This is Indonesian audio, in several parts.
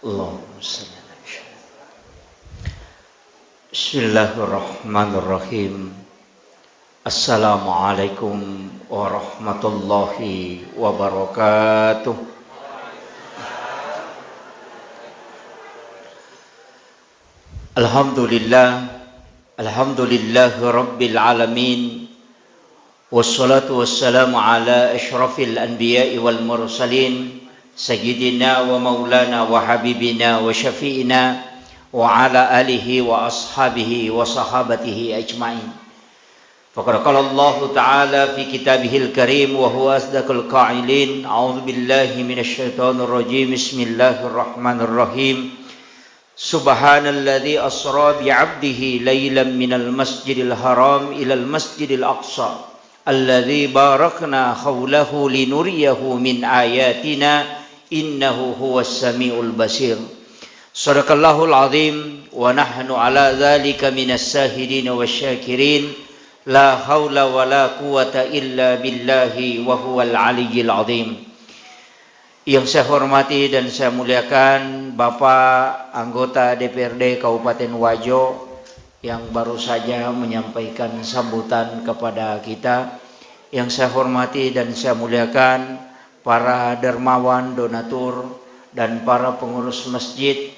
Allahumma salli ala Muhammad. Bismillahirrahmanirrahim. Assalamualaikum warahmatullahi wabarakatuh. Alhamdulillahi rabbil alamin. Wassalatu wassalamu ala asyrafil anbiya'i wal mursalin Sayyidina wa maulana wa habibina wa syafi'ina wa ala alihi wa ashabihi wa sahabatihi ajma'in. Faqad qala Allah Ta'ala fi kitabihil karim wa huwa asdaqul qa'ilin. A'udzu billahi minasy syaithanir rajim. Bismillahirrahmanirrahim. Subhanalladzi asra bi 'abdihi lailan minal masjidil haram ilal masjidil aqsa alladzi barakna hawlahu linuriyahu min ayatina innahu huwas samiul basir. Shadaqallahul azim wa nahnu ala dzalika minas shahidin wasyakirin. La haula wala quwata illa billahi wa huwal aliyyil azim. Yang saya hormati dan saya muliakan Bapak anggota DPRD Kabupaten Wajo yang baru saja menyampaikan sambutan kepada kita. Yang saya hormati dan saya muliakan para dermawan, donatur, dan para pengurus masjid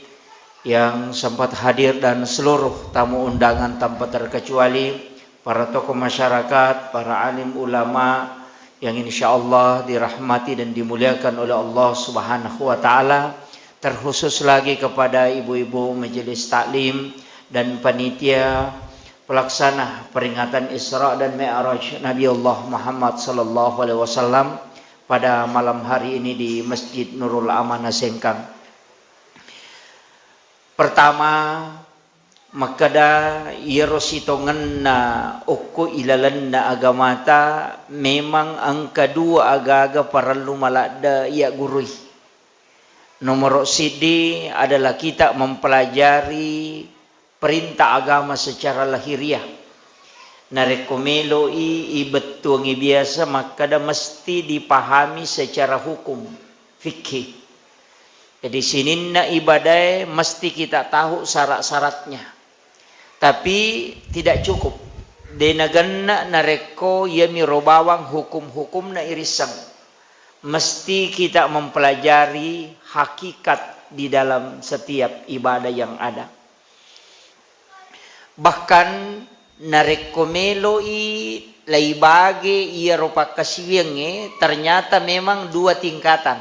yang sempat hadir dan seluruh tamu undangan tanpa terkecuali, para tokoh masyarakat, para alim ulama yang insyaallah dirahmati dan dimuliakan oleh Allah Subhanahu wa taala, terkhusus lagi kepada ibu-ibu majelis taklim dan panitia pelaksana peringatan Isra dan Mi'raj Nabi Allah Muhammad sallallahu alaihi wasallam pada malam hari ini di Masjid Nurul Amanah Sengkang. Pertama, makada yerositonganna ukku ilalanna agamata memang angka dua aga-aga parallu malada ia gurui. Nomor sidi adalah kita mempelajari perintah agama secara lahiriah. Narekomelo ibetuangi biasa makada mesti dipahami secara hukum fikih. Jadi sininna ibadah mesti kita tahu syarat-syaratnya. Tapi tidak cukup. Denaganna nareko yami robawang hukum-hukum na irisang. Mesti kita mempelajari hakikat di dalam setiap ibadah yang ada. Bahkan narekomelo laibage ia rupa kasiwenge ternyata memang dua tingkatan.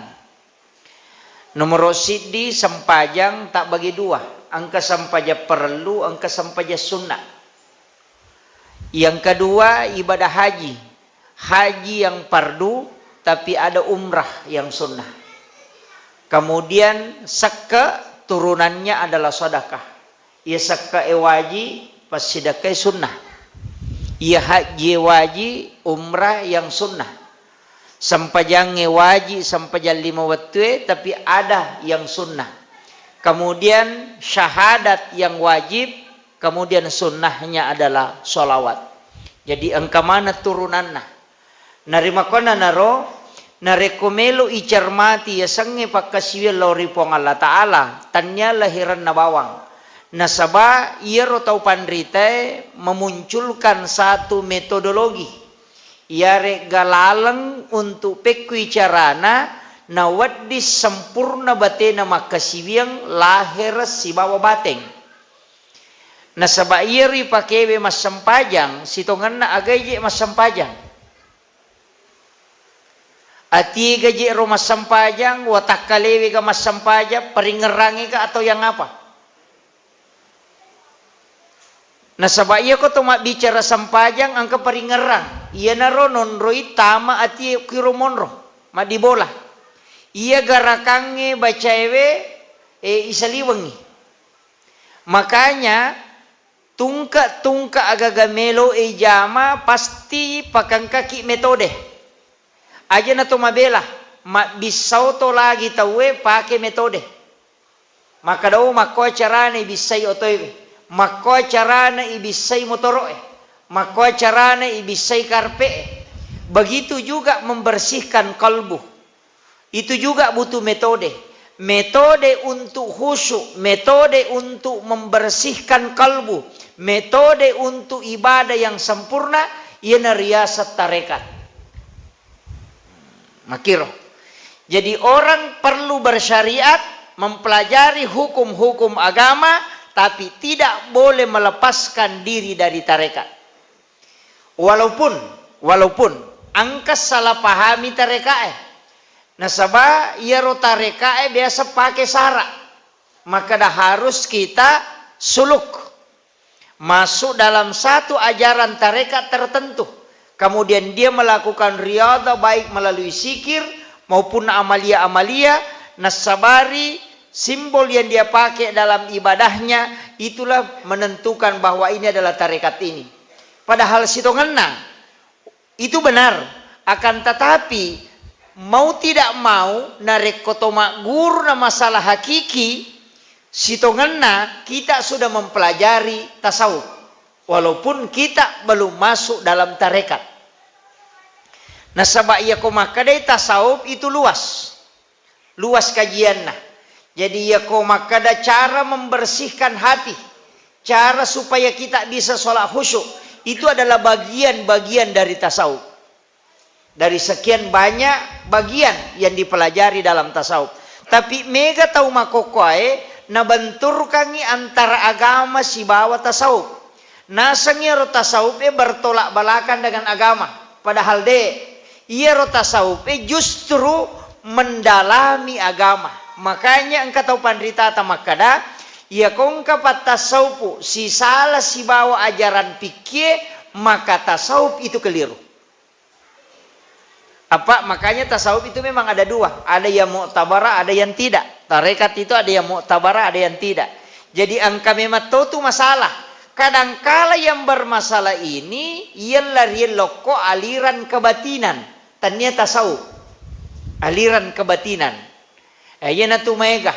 Nomor sidi sempajang tak bagi dua. Angka sampaja perlu, angka sampaja sunnah. Yang kedua ibadah haji. Haji yang fardu tapi ada umrah yang sunnah. Kemudian saka turunannya adalah sedekah. Ia saka ewaji pas sedekah sunnah. Ia haji waji umrah yang sunnah. Sampajang waji sampajang 5 waktu tapi ada yang sunnah. Kemudian syahadat yang wajib, kemudian sunnahnya adalah sholawat. Jadi angka mana turunanna? Narimakona naro narekomelo icermati ya sange pakasiwil lori pong Allah Ta'ala tanya lahiran na bawang. Nasaba iero tau pandrite memunculkan satu metodologi iare galaleng untuk pekui carana na waddi sempurna batena makasibiang lahir si bawa bateng. Nasaba ieri pakewe mas sempajang sitongan na agaje mas sempajang. Ati gaje ro mas sempajang watak kalewe ka mas sempajang peringerangi ka atau yang apa? Nasaba iya ko tumak bicara sampajang angka peringerang. Iya naro nonroi tama ati kiromonro madibola. Iya garakange bacaewe isaliwangi. Makanya tungka agagamelo jama pasti pakang kaki metode. Aja na to mabela, bisau to lagi tawe pakai metode. Maka daw mako carane bisay otoy. Mako carana ibisay motoro mako carana ibisay karpe. Begitu juga membersihkan kalbu. Itu juga butuh metode. metode untuk khusyuk, metode untuk membersihkan kalbu, metode untuk ibadah yang sempurna, iana riyasat tarekat. Makiro. Jadi orang perlu bersyariat, mempelajari hukum-hukum agama, tapi tidak boleh melepaskan diri dari tarekat. Walaupun angka salah pahami tarekat. Nasabah ia tarekat biasa pakai syarat. Maka dah harus kita suluk masuk dalam satu ajaran tarekat tertentu. Kemudian dia melakukan riyadhah baik melalui zikir maupun amalia-amalia, nasabari, simbol yang dia pakai dalam ibadahnya, itulah menentukan bahwa ini adalah tarekat ini. Padahal sitonganna itu benar, akan tetapi mau tidak mau narek kotoma guru na masalah hakiki, sitonganna kita sudah mempelajari tasawuf walaupun kita belum masuk dalam tarekat. Nasabah iya komakadai tasawuf itu luas kajiannya. Jadi ya komakada cara membersihkan hati, cara supaya kita bisa sholat khusyuk, itu adalah bagian-bagian dari tasawuf. Dari sekian banyak bagian yang dipelajari dalam tasawuf. Tapi mega tahu makokoe nabenturkangi antara agama si bawa tasawuf. Nasangnya ro tasawuf bertolak balakan dengan agama. Padahal ia ro tasawuf justru mendalami agama. Makanya engkau tahu pandrita tamakada, ia kongka pat tasawuf si salah si bawa ajaran fikih, maka tasawuf itu keliru. Apa? Makanya tasawuf itu memang ada dua, ada yang mu'tabarah, ada yang tidak. Tarekat itu ada yang mu'tabarah, ada yang tidak. Jadi angka memang tahu masalah. Kadangkala yang bermasalah ini ialah loko aliran kebatinan, tanya tasawuf. Aliran kebatinan. Yana tu mega.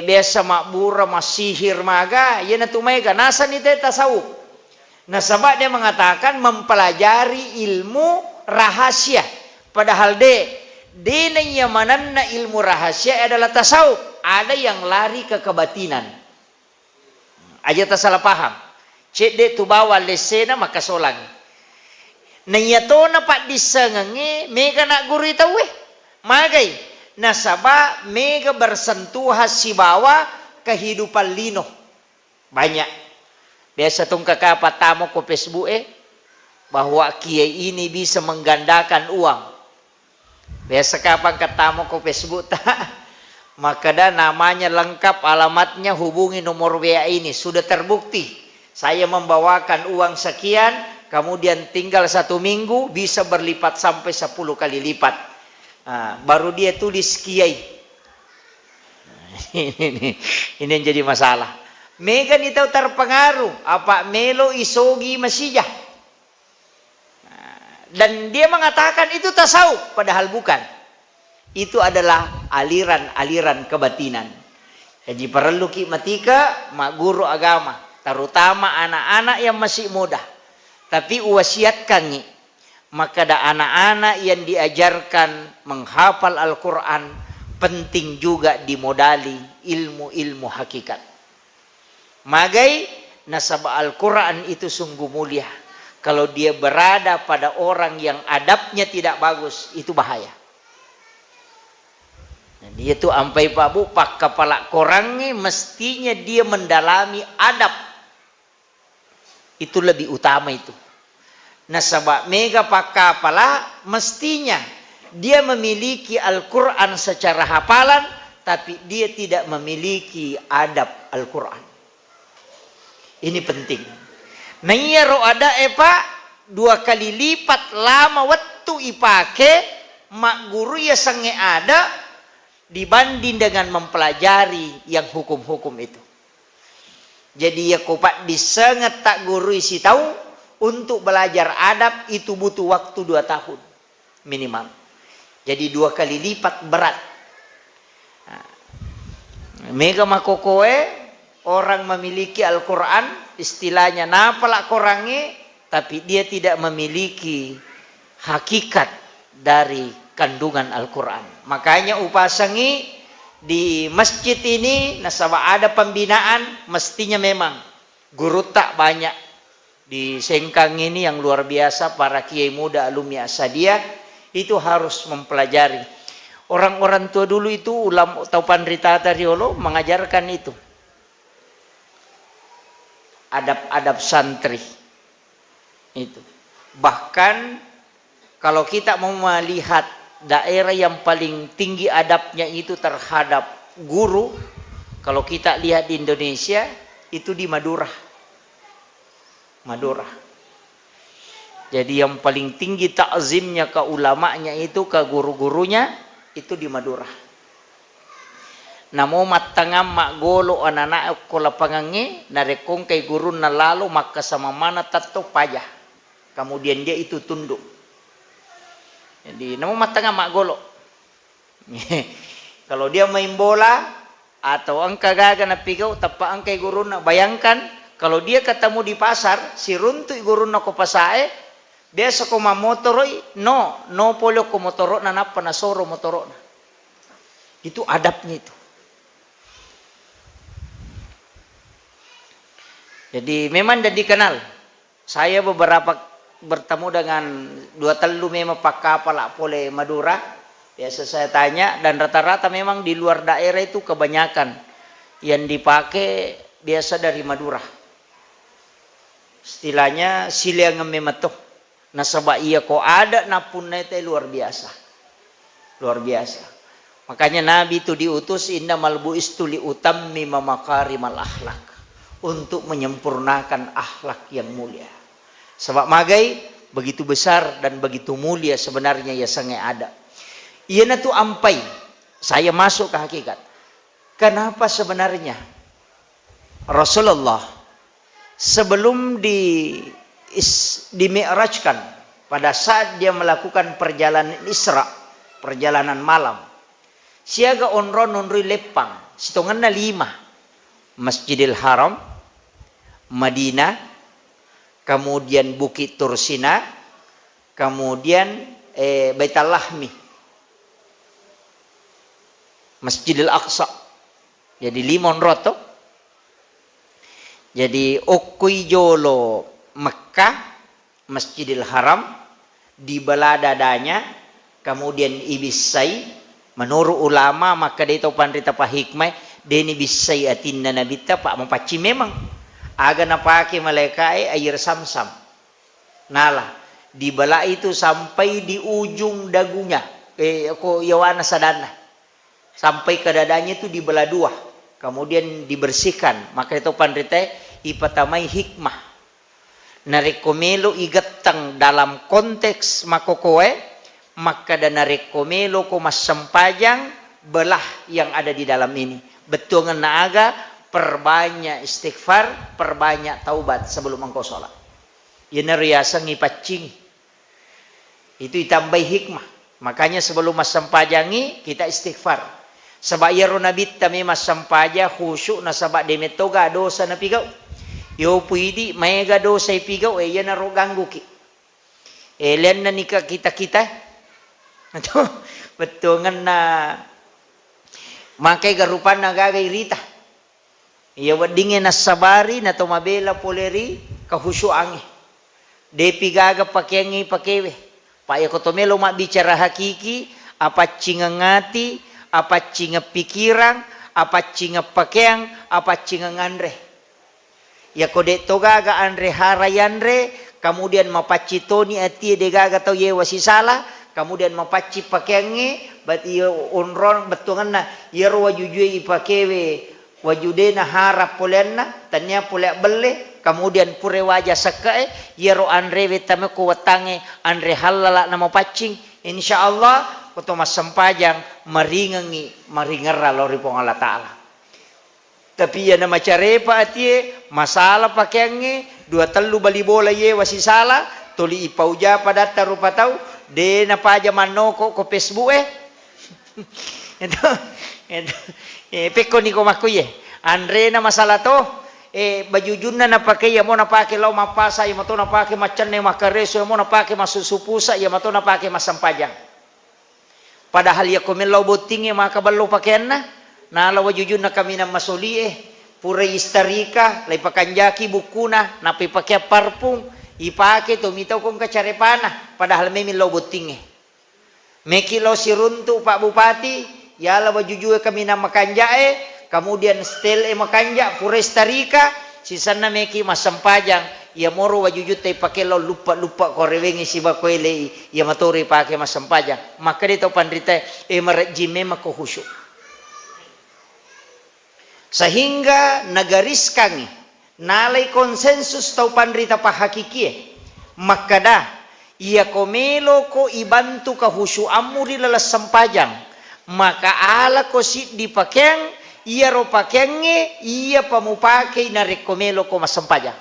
Biasa makbura masihir maga, yana tu mega. Nasa ni tasawuf. Nasabak dia mengatakan mempelajari ilmu rahasia. Padahal yang mananna ilmu rahasia adalah tasawuf. Ada yang lari ke kebatinan. Aja tak salah paham. Cek de tu bawa lesena maka solang. Nayatona pak disengengi mega nak guru itu magai. Nasabah mega bersentuhan si bawa kehidupan lino. Banyak. Biasa tung kakak tamu ko Facebook bahwa kiai ini bisa menggandakan uang. Biasa kapan ketemu ko Facebook maka dah namanya lengkap, alamatnya, hubungi nomor WA ini, sudah terbukti. Saya membawakan uang sekian, kemudian tinggal 1 minggu bisa berlipat sampai 10 kali lipat. Baru dia tulis kiai. Ini yang jadi masalah. Mega itu terpengaruh apa melo isogi masijah. Dan dia mengatakan itu tasawuf, padahal bukan. Itu adalah aliran-aliran kebatinan. Jadi perlu matika mak guru agama, terutama anak-anak yang masih muda. Tapi wasiatkan ni, maka ada anak-anak yang diajarkan menghafal Al-Quran, penting juga dimodali ilmu-ilmu hakikat. Magai nasabah Al-Quran itu sungguh mulia. Kalau dia berada pada orang yang adabnya tidak bagus, itu bahaya. Dia tu ampai Pak Bu, pak kepala korangnya mestinya dia mendalami adab. Itu lebih utama itu. Nasabah mega pak kepala mestinya dia memiliki Al-Quran secara hafalan, tapi dia tidak memiliki adab Al-Quran. Ini penting. Nayaro ada Pak 2 kali lipat lama waktu ipake mak guru ya sange ada dibanding dengan mempelajari yang hukum-hukum itu. Jadi ya kopak disengat tak guru isi tahu untuk belajar adab itu butuh waktu 2 tahun minimal. Jadi 2 kali lipat berat. Mega makokoe orang memiliki Al-Quran istilahnya napalak korangnya, tapi dia tidak memiliki hakikat dari kandungan Al-Quran. Makanya upasangi di masjid ini nasaba ada pembinaan, mestinya memang guru tak banyak di Sengkang ini yang luar biasa, para kiai muda alumni Asadiyah itu harus mempelajari. Orang-orang tua dulu itu ulama atau pandrita Riolo mengajarkan itu adab-adab santri itu. Bahkan kalau kita mau melihat daerah yang paling tinggi adabnya itu terhadap guru, kalau kita lihat di Indonesia itu di Madura. Madura. Jadi yang paling tinggi takzimnya ke ulamanya itu, ke guru-gurunya itu di Madura. Namo matangam mak golo anak-anak ko lapangange narekong kay guru na lalo maka sama mana tato payah. Kemudian dia itu tunduk. Jadi namo matangam mak golo. Kalau dia main bola atau angka gaga na pigaw tapa ang kay guru na, bayangkan kalau dia ketemu di pasar si runtu guru na ko pasae biasa ko mamotoroy no polo ko motoro na napa na soro motoro na. Itu adabnya itu. Jadi memang dan dikenal. Saya beberapa bertemu dengan dua telu memang pak kapal pole Madura. Biasa saya tanya dan rata-rata memang di luar daerah itu kebanyakan yang dipakai biasa dari Madura. Istilahnya siliang memetoh. Nasaba iya ko ada napun nete luar biasa. Luar biasa. Makanya Nabi itu diutus innamal bu'istu li utammima makarimal akhlak, untuk menyempurnakan akhlak yang mulia. Sebab magai begitu besar dan begitu mulia sebenarnya ya sangat ada. Iana tu ampai. Saya masuk ke hakikat. Kenapa sebenarnya Rasulullah sebelum dimi'rajkan, pada saat dia melakukan perjalanan Isra, perjalanan malam, siaga onrui lepang, sitongan na 5. Masjidil Haram, Madinah, kemudian Bukit Tursina, kemudian Baitul Lahmi, Masjidil Aqsa. Jadi 5 roto. Jadi okui jolo Mekah, Masjidil Haram, di baladadanya, kemudian ibisai. Menurut ulama maka dia tahu pandita pa hikmah, deni bisai atinna nabita pak mapaci memang aga napake malaikai air samsam. Nala di bala itu sampai di ujung dagunya, ko yawana sadana. Sampai ke dadanya itu dibelah 2. Kemudian dibersihkan. Maka itu pandita ipatamai hikmah. Narekomelo igatang dalam konteks makokoe, maka dan narekomelo ko mas sempajang belah yang ada di dalam ini. Betul na aga perbanyak istighfar, perbanyak taubat sebelum engkau sholat. Yana riasa ngipacing. Itu ditambah hikmah. Makanya sebelum mas sempajangi kita istighfar. Sebab ya runabit tami mas sempaja khusyuk na sabak demetoga dosa na pigaw. Yo puidi mega dosa pigaw yana ro ganggu ki. Elen na nika kita. Itu betul na makai garupan na gagay rita. Iya wadingin na sabari na tumabela poleri kahusyuangi. Depi gaga pakyangi pakewe. Paya kotomelo bicara hakiki, apa cingangati, apa cinga pikiran, apa cinga pakeang, apa cinga ngandre. Ya kode togaga andre harayanre, kemudian mapacitoni ati degaga tau ye wasisala, kemudian mapaci pakeangi, berarti onron betungan na yero wajujui pakewe wajudena harap polenna, tanya polek bele, kemudian pure wajah sakae, yero andre wetame ko watange andre halala na mapacing, insyaallah koto mas sempajang maringera lori pong Allah Ta'ala. Tapi ya nama carepa atie masalah pakaiannya 2 bali bola ye wasisala toli ipauja pada tarupa tau de na paja manoko ko Facebook itu peko ni ko makuye andre na masalah to bajujunna na pakai ya mo na pakai law mapasa ya mo to na pakai macan ne makareso ya mo na pakai masusupusa ya mo to na pakai masampajang. Padahal ya komen lau botingnya maka balu pakaian na nala wajujun na kami na masuli pura istarika, lay pakanjaki bukuna, napi pakai parfum, ipake tumitaw kong kacarepana, padahal may miloboting Mekilo si runtu Pak Bupati, yala wajujue kami na makanja kemudian stel makanja pura istarika, sisana meki masampajang, ya moro wajujut tay pakelo lupa korewengi si bakwele, ya maturi pakai masampajang, maka dito pandrita marajime makuhusyuk. Sehingga nagaris kami nalay konsensus tau pandrita pahakiki makada ia komelo ko ibantu kahusyu amuri lalas sampajang maka ala ko si dipakeng ia ro pakenge ia pamupake na rekomelo ko masampajang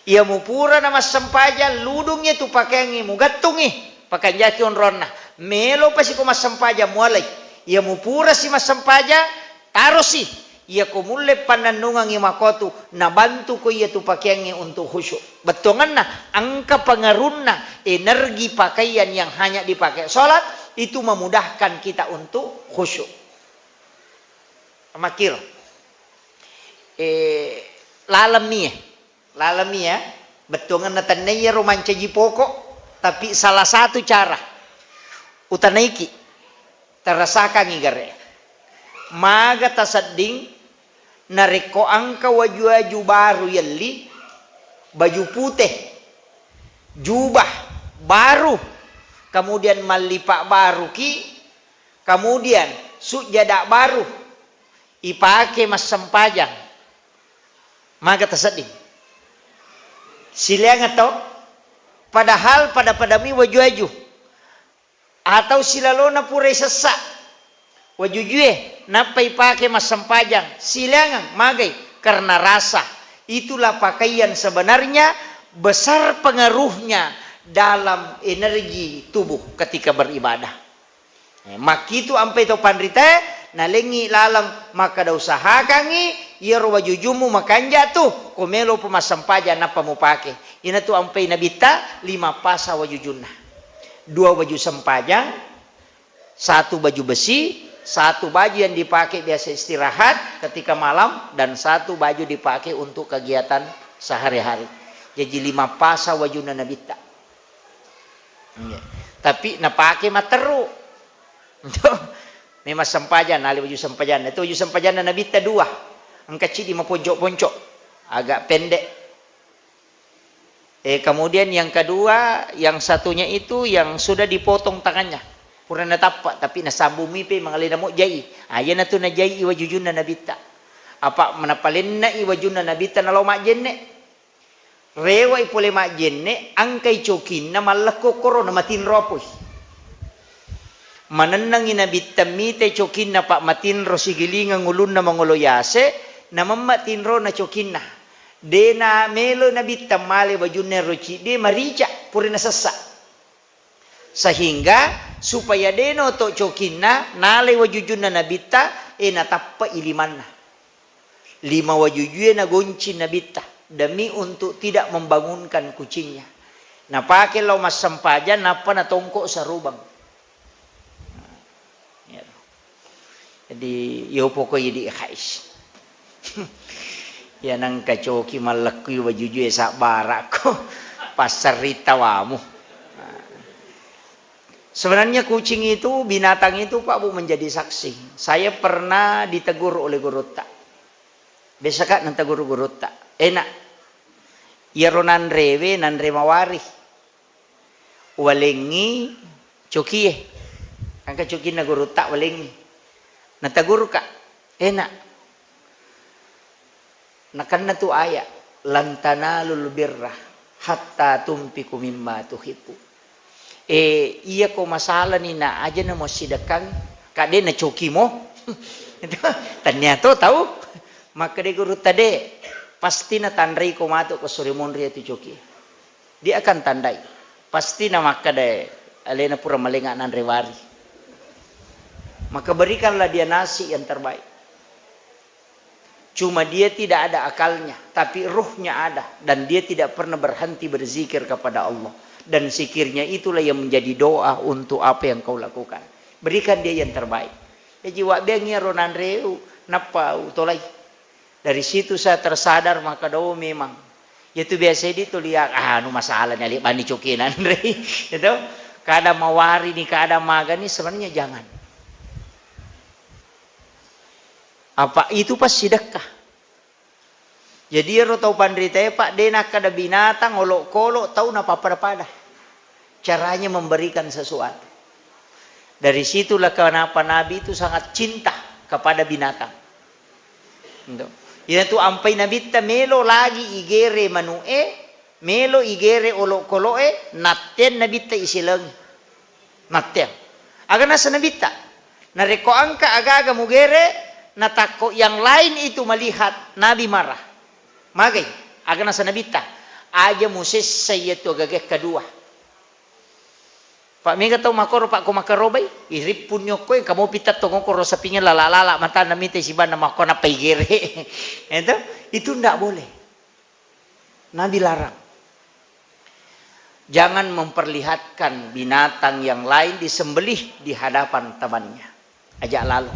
ia mupura na masampajang ludungnya tu pakenge mugatungi pakanjaki onronna melo pasi ko masampajang mualay ia mupura si masampajang tarosi ia kumule pananungang imakotu na bantu ko ia tu pakaiannya untuk khusyuk. Betongan na angka pengaruh na energi pakaian yang hanya dipakai sholat itu memudahkan kita untuk khusyuk. Makir. Lalami ya. Betongan na tanaya romanca pokok tapi salah satu cara utanaiki terasakan igare. Maga tasading nareko angka waju baru yalli baju putih jubah baru kemudian malipak baru kemudian sujadak baru ipake mas sempajang maga tasading silang atau padahal pada mi waju atau silalona pura sesak wajujue napai pakai mas sempajang silangan magai karena rasa itulah pakaian sebenarnya besar pengaruhnya dalam energi tubuh ketika beribadah. Maka itu ampai to pandrita nalengi lalang maka da usaha kangi ia ro wajujumu makanja tu komelo pemas sempajang napa mu pake ina tu ampai nabita 5 pasa wajujunna 2 baju sempajang 1 baju besi 1 baju yang dipakai biasa istirahat ketika malam dan 1 baju dipakai untuk kegiatan sehari-hari. Jadi 5 pasa wajuna nabita. Tapi napake materu. Memang sempajan, nali baju sempajan. Itu baju sempajan nabita 2. Ang kecil di poncok-poncok, agak pendek. Kemudian yang kedua, yang satunya itu yang sudah dipotong tangannya. Pura na tapak tapi nasambung mipe mangalina mo jai ayan na to na jai iwajujun na nabita apa manapalin na iwajun na nabita na law majenne rewa ipole majenne angkay chokin na malako koro na matinropoy mananang inabita mite chokin na pa matinro sigilingang ulun na mangoloyase na mamatinro na chokin na de na melo nabita male wajun na rochi de marica pura na sasa sehingga supaya deno to cokinna nale wajujunna nabita natappa ilimanna 5 wajujue na gonci nabita demi untuk tidak membangunkan kucingnya napake lo mas sempajan napa na tongkok sa rubang jadi yo pokoknya di khais ya nang kacoki malakui wajujue sa barako pasarita wamu. Sebenarnya kucing itu, binatang itu Pak Bu menjadi saksi. Saya pernah ditegur oleh guru tak. Biasa kak nanti guru tak. Enak. Iro nanrewe mawari. Walengi cokie. Angka cokie na guru tak walengi. Nanti guru kak. Enak. Nakan na tu ayat. Lantana lulubirrah. Hatta tumpiku mimma tuhibbu. Iya ko masalah ni na aja na mo sidakang kade na coki mo tanya to tahu maka de guru tade pasti na tandai ko mato ko suremon ria tu coki dia akan tandai pasti na maka de alena pura malenga nan rewari maka berikanlah dia nasi yang terbaik cuma dia tidak ada akalnya tapi ruhnya ada dan dia tidak pernah berhenti berzikir kepada Allah dan zikirnya itulah yang menjadi doa untuk apa yang kau lakukan. Berikan dia yang terbaik. jiwa bengi ronan reu napa utolai. Dari situ saya tersadar maka do memang itu biasa itu lihat nu masalahnya lihat bani cokinan itu kada mawari nih kada maga nih sebenarnya jangan. Apa itu pas sedekah. Jadi ro tau pandrita Pak dena kada binatang olok-kolok tahu napa pada caranya memberikan sesuatu. Dari situlah kenapa Nabi itu sangat cinta kepada binatang. Itu ampai Nabi ta melo lagi igere manue, melo igere olok-koloe, naten Nabi ta isilang. Naten. Aga nasa Nabi ta. Nareko angka aga-aga mugere, natako yang lain itu melihat Nabi marah. Magay, aga nasa Nabi ta. Aja musis sayatu agagek kedua. Pak Mega tahu makoro Pak ko makarobay irip punyo ko kamu pitat to ko sa pingin lalala mata na mite si ban na mako na paigere. Itu ndak boleh. Nabi larang. Jangan memperlihatkan binatang yang lain disembelih di hadapan temannya. Ajak lalu.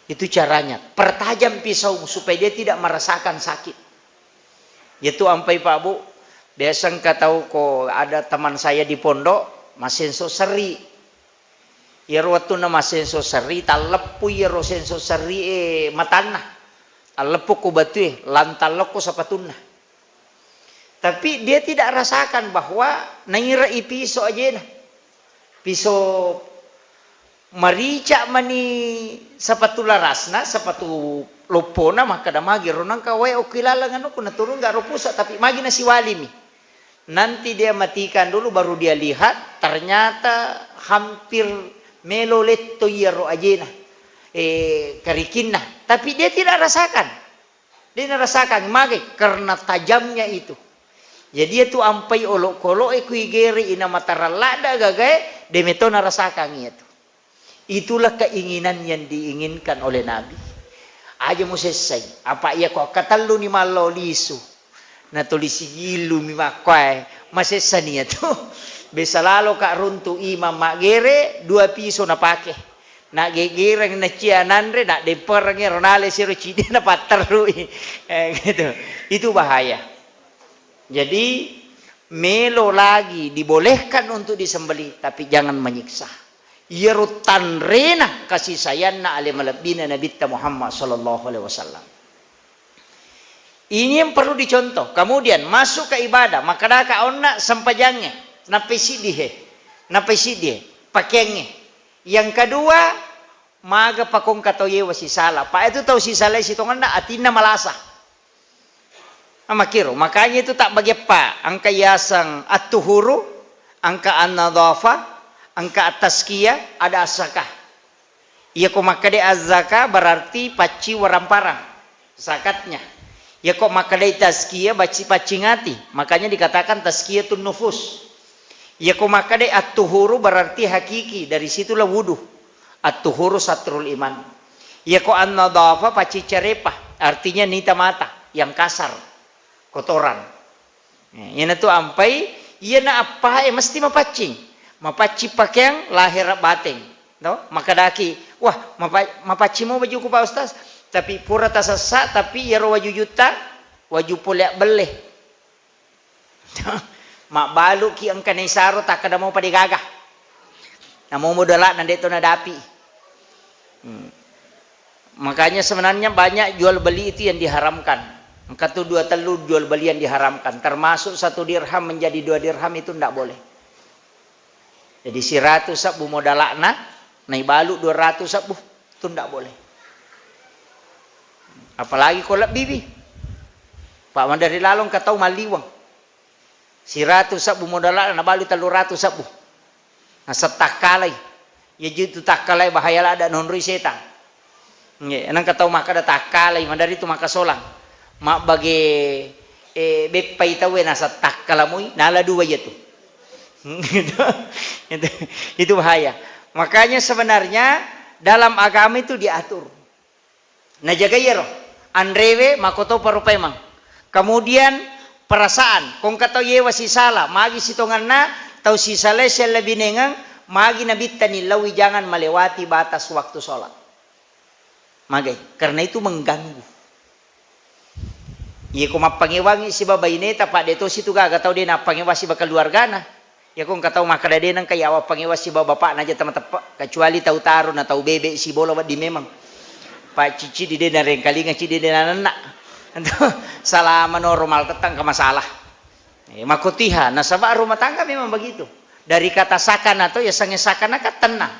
Itu caranya. Pertajam pisau supaya dia tidak merasakan sakit. Itu ampai Pak Bu. Biasa tahu ko ada teman saya di pondok masenso seri. Yero waktu na masenso seri talepu yero senso seri matana. Alepu ko batu lantalok ko sa patuna. Tapi dia tidak rasakan bahwa naira ipiso aja na. Piso marica mani sapatu larasna, sapatu lopona maka damagi ronang kawai o kilala ngano ko naturun garo pusa tapi magi na si walimi. Nanti dia matikan dulu baru dia lihat ternyata hampir meloletto yero ajena karikinna tapi dia tidak rasakan. Dia tidak rasakan mage karena tajamnya itu. Jadi itu ampai olok-kolok ikuigere ina mataralada gagae demeto na rasakan itu. Itulah keinginan yang diinginkan oleh Nabi. Aja mo selesai. Apa iya ko katallo ni malo lisu. Na tulisigilu mi makwai masesania tu bisa lalo ka runtu imam magere 2 piso na pake na gegere na ciananre na deper nge ronale siro cide na paterui gitu. Itu bahaya. Jadi melo lagi dibolehkan untuk disembelih tapi jangan menyiksa. Yerutan rena kasih sayang na alim lebina Nabi Muhammad sallallahu alaihi wasallam. Ini yang perlu dicontoh. Kemudian masuk ke ibadah, maka dah ka onna sampajangnya, napesidih, pakengnya. Yang kedua, maga pakong katoye wasi salah. Pak itu tahu si salah si tongan na atina malasa. Amakiro, makanya itu tak bagi pa, angka yasang at-tuhuru, angka an-nadhafa, angka at-tazkiyah, ada as-zakah. Ia ko makade az-zakah berarti paci waramparang zakatnya. Ya kok makadai tazkiyah baci pacingati. Makanya dikatakan tazkiyatun nufus. Ya kok makadai at-tuhuru berarti hakiki. Dari situlah wudu. At-tuhuru satrul iman. Ya kok an-nadhafa paci cerepah. Artinya nita mata. Yang kasar. Kotoran. Yan itu ampai. Iya na apa mesti mapacing. Mapaci pakaian lahir bateng. No? Makadaki. Wah mapaci mo baju ko Pak Ustaz. Tapi pura tasasa tapi ya waju juta waju polek beleh. Mak balu ki ang kanay saro tak kada mau padigagah. Namo modala nandito na dapi. Makanya sebenarnya banyak jual beli itu yang diharamkan. Angka 2 telur jual beli yang diharamkan. Termasuk 1 dirham menjadi 2 dirham itu tidak boleh. Jadi 100 sabu modalakna, nai balu 200 sabu itu tidak boleh. Apalagi kolak bibi. Pak Mandari lalong katau maliwang. 100 sabu modalak na bali 300 sabu. Nasa takalay. Ya jitu takalay bahaya ada non riseta. Nge, anang katau maka da takalay mandari tu maka solang. Mak bagi bepay tawe nasa takalamoy nala 2 yatu. Itu bahaya. Makanya sebenarnya dalam agama itu diatur. Nah jaga yero. Andrewe makoto parupemang. Kemudian perasaan. Kung kataw yewa si sala. Magi sitongan na. Tau si sala siya labinengang. magi nabi tanilawi jangan melewati batas waktu sholat. Magi, karena itu mengganggu. Iya kung mapangiwangi si babay neta pa dito si tuga tahu dia napangiwa si keluarga na. Ya kung kataw makadade nang kaya pangiwa si bapak na dyan tamatapa kecuali tahu taro na tahu bebe si bola di memang. Pa cici di na rin kalinga cici di na nana. Salaman normal tetang ka masalah. Makutiha nasaba rumah tangga memang begitu. Dari kata sakana to ya sange sakana ka tenang.